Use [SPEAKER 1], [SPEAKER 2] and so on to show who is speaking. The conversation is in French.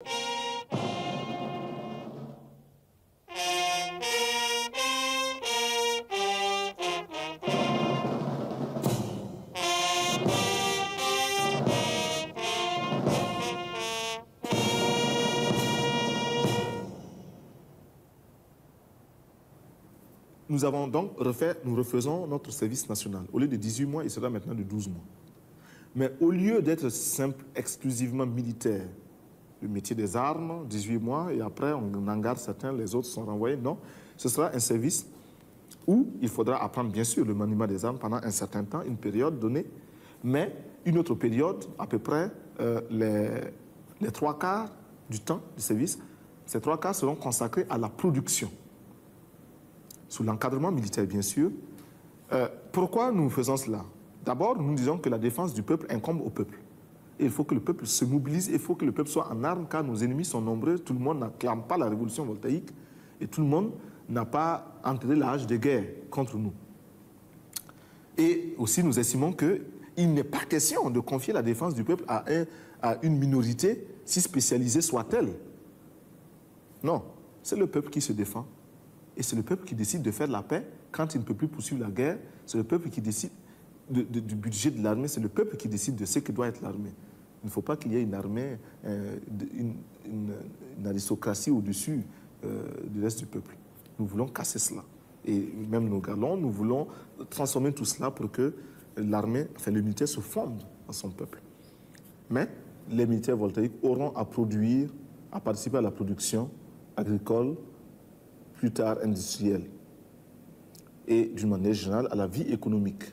[SPEAKER 1] Nous avons donc nous refaisons notre service national. Au lieu de 18 mois, il sera maintenant de 12 mois. Mais au lieu d'être simple, exclusivement militaire, le métier des armes, 18 mois, et après on en garde certains, les autres sont renvoyés, non. Ce sera un service où il faudra apprendre bien sûr le maniement des armes pendant un certain temps, une période donnée, mais une autre période, à peu près les 3/4 du temps du service, ces 3/4 seront consacrés à la production. Sous l'encadrement militaire, bien sûr. Pourquoi nous faisons cela? D'abord, nous disons que la défense du peuple incombe au peuple. Et il faut que le peuple se mobilise, il faut que le peuple soit en armes, car nos ennemis sont nombreux, tout le monde n'acclame pas la révolution voltaïque, et tout le monde n'a pas entré l'âge de guerre contre nous. Et aussi, nous estimons qu'il n'est pas question de confier la défense du peuple à une minorité, si spécialisée soit-elle. Non, c'est le peuple qui se défend. Et c'est le peuple qui décide de faire la paix quand il ne peut plus poursuivre la guerre. C'est le peuple qui décide du budget de l'armée. C'est le peuple qui décide de ce que doit être l'armée. Il ne faut pas qu'il y ait une armée, une aristocratie au-dessus du reste du peuple. Nous voulons casser cela. Et même nos galons, nous voulons transformer tout cela pour que l'armée, enfin le militaire se fonde dans son peuple. Mais les militaires voltaïques auront à produire, à participer à la production agricole, plus tard industrielle, et d'une manière générale à la vie économique.